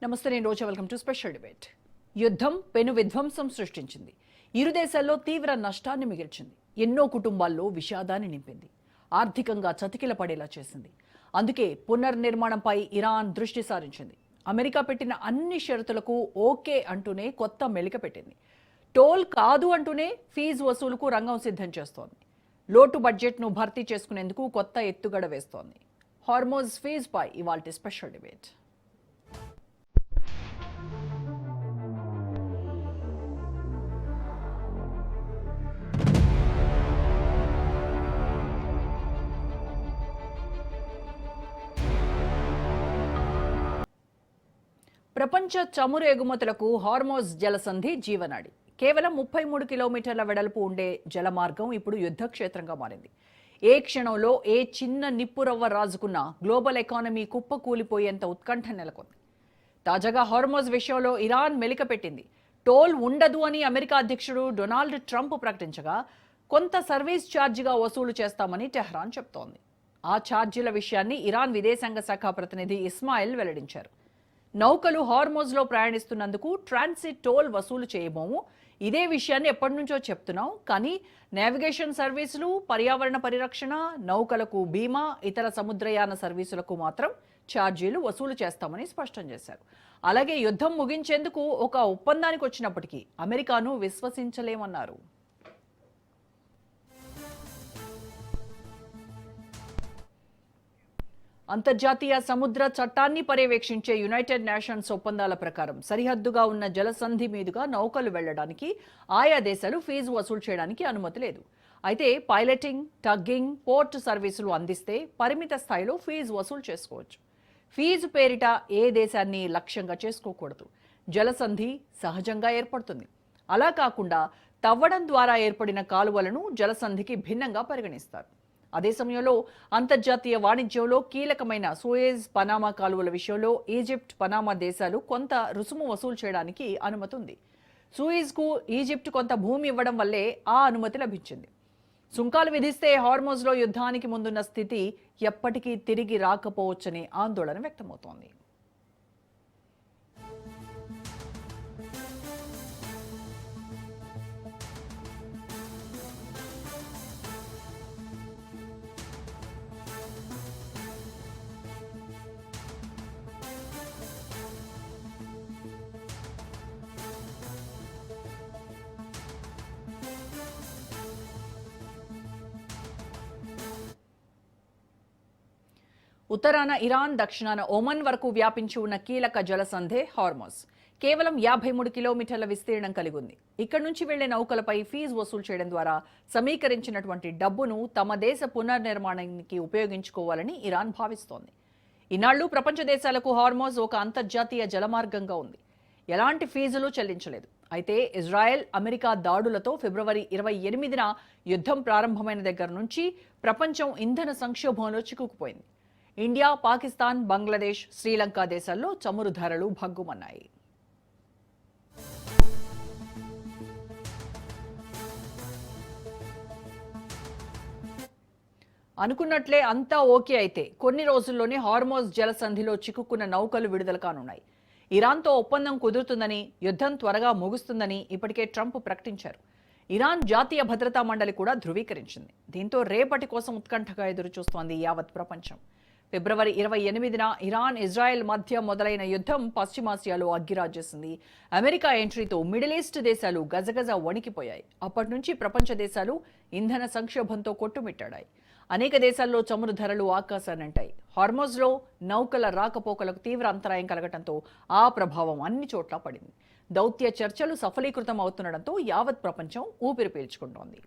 నమస్తే, నేను Roja. Welcome to special debate. యుద్ధం పెను విధ్వంసం సృష్టించింది. ఇరు దేశాల్లో తీవ్ర నష్టాన్ని మిగిల్చింది. ఎన్నో కుటుంబాల్లో విషాదాన్ని నింపింది. ఆర్థికంగా చతికిల పడేలా చేసింది. అందుకే పునర్నిర్మాణంపై ఇరాన్ దృష్టి సారించింది. అమెరికా పెట్టిన అన్ని షరతులకు ఓకే అంటూనే కొత్త మెలిక పెట్టింది. టోల్ కాదు అంటూనే ఫీజు వసూలుకు రంగం సిద్ధం చేస్తోంది. లోటు బడ్జెట్ను భర్తీ చేసుకునేందుకు కొత్త ఎత్తుగడ వేస్తోంది. హార్మోజ్ ఫీజుపై ఇవాల్టి స్పెషల్ డిబేట్. ప్రపంచ చమురు ఎగుమతులకు హార్మోజ్ జలసంధి జీవనాడి. కేవలం 33 కిలోమీటర్ల వెడల్పు ఉండే జలమార్గం ఇప్పుడు యుద్ధక్షేత్రంగా మారింది. ఏ క్షణంలో ఏ చిన్న నిప్పురవ్వ రాజుకున్న గ్లోబల్ ఎకానమీ కుప్పకూలిపోయేంత ఉత్కంఠ నెలకొంది. తాజాగా హార్మోజ్ విషయంలో ఇరాన్ మెలిక పెట్టింది. టోల్ ఉండదు అని అమెరికా అధ్యక్షుడు డొనాల్డ్ ట్రంప్ ప్రకటించగా కొంత సర్వీస్ ఛార్జిగా వసూలు చేస్తామని టెహ్రాన్ చెప్తోంది. ఆ ఛార్జీల విషయాన్ని ఇరాన్ విదేశాంగ శాఖ ప్రతినిధి ఇస్మాయిల్ వెల్లడించారు. నౌకలు హార్మోజ్లో ప్రయాణిస్తున్నందుకు ట్రాన్సిట్ టోల్ వసూలు చేయబోము. ఇదే విషయాన్ని ఎప్పటి నుంచో చెప్తున్నాం, కానీ నావిగేషన్ సర్వీసులు, పర్యావరణ పరిరక్షణ, నౌకలకు బీమా, ఇతర సముద్రయాన సర్వీసులకు మాత్రం ఛార్జీలు వసూలు చేస్తామని స్పష్టం చేశారు. అలాగే యుద్ధం ముగించేందుకు ఒక ఒప్పందానికి వచ్చినప్పటికీ అమెరికాను విశ్వసించలేమన్నారు. అంతర్జాతీయ సముద్ర చట్టాన్ని పర్యవేక్షించే యునైటెడ్ నేషన్స్ ఒప్పందాల ప్రకారం సరిహద్దుగా ఉన్న జలసంధి మీదుగా నౌకలు వెళ్లడానికి ఆయా దేశాలు ఫీజు వసూలు చేయడానికి అనుమతి లేదు. అయితే పైలటింగ్, టగ్గింగ్, పోర్ట్ సర్వీసులు అందిస్తే పరిమిత స్థాయిలో ఫీజు వసూలు చేసుకోవచ్చు. ఫీజు పేరిట ఏ దేశాన్ని లక్ష్యంగా చేసుకోకూడదు. జలసంధి సహజంగా ఏర్పడుతుంది. అలా కాకుండా తవ్వడం ద్వారా ఏర్పడిన కాలువలను జలసంధికి భిన్నంగా పరిగణిస్తారు. అదే సమయంలో అంతర్జాతీయ వాణిజ్యంలో కీలకమైన సూయజ్, పనామా కాలువల విషయంలో ఈజిప్ట్, పనామా దేశాలు కొంత రుసుము వసూలు చేయడానికి అనుమతి ఉంది. సూయజ్కు ఈజిప్ట్ కొంత భూమి ఇవ్వడం వల్లే ఆ అనుమతి లభించింది. సుంకాలు విధిస్తే హార్మోజ్లో యుద్ధానికి ముందున్న స్థితి ఎప్పటికీ తిరిగి రాకపోవచ్చనే ఆందోళన వ్యక్తమవుతోంది. ఉత్తరాన ఇరాన్, దక్షిణాన ఒమన్ వరకు వ్యాపించి ఉన్న కీలక జలసంధే హార్మోజ్. కేవలం 53 కిలోమీటర్ల విస్తీర్ణం కలిగి ఉంది. ఇక్కడి నుంచి వెళ్లే నౌకలపై ఫీజు వసూలు చేయడం ద్వారా సమీకరించినటువంటి డబ్బును తమ దేశ పునర్నిర్మాణానికి ఉపయోగించుకోవాలని ఇరాన్ భావిస్తోంది. ఇన్నాళ్లు ప్రపంచ దేశాలకు హార్మోజ్ ఒక అంతర్జాతీయ జలమార్గంగా ఉంది. ఎలాంటి ఫీజులు చెల్లించలేదు. అయితే ఇజ్రాయెల్, అమెరికా దాడులతో ఫిబ్రవరి 28న యుద్ధం ప్రారంభమైన దగ్గర నుంచి ప్రపంచం ఇంధన సంక్షోభంలో చిక్కుకుపోయింది. ఇండియా, పాకిస్తాన్, బంగ్లాదేశ్, శ్రీలంక దేశాల్లో చమురు ధరలు భగ్గుమన్నాయి. అనుకున్నట్లే అంతా ఓకే అయితే కొన్ని రోజుల్లోనే హార్మోజ్ జలసంధిలో చిక్కుకున్న నౌకలు విడుదల కానున్నాయి. ఇరాన్తో ఒప్పందం కుదురుతుందని, యుద్ధం త్వరగా ముగుస్తుందని ఇప్పటికే ట్రంప్ ప్రకటించారు. ఇరాన్ జాతీయ భద్రతా మండలి కూడా ధృవీకరించింది. దీంతో రేపటి కోసం ఉత్కంఠగా ఎదురు చూస్తోంది యావత్ ప్రపంచం. ఫిబ్రవరి 28న ఇరాన్, ఇజ్రాయెల్ మధ్య మొదలైన యుద్ధం పశ్చిమాసియాలో అగ్గిరాజేసింది. అమెరికా ఎంట్రీతో మిడిల్ ఈస్ట్ దేశాలు గజగజ వణికిపోయాయి. అప్పటి నుంచి ప్రపంచ దేశాలు ఇంధన సంక్షోభంతో కొట్టుమిట్టాడాయి. అనేక దేశాల్లో చమురు ధరలు ఆకాశానంటాయి. హార్మోజ్లో నౌకల రాకపోకలకు తీవ్ర అంతరాయం కలగడంతో ఆ ప్రభావం అన్ని చోట్ల పడింది. దౌత్య చర్చలు సఫలీకృతం అవుతుండటంతో యావత్ ప్రపంచం ఊపిరి పీల్చుకుంటోంది.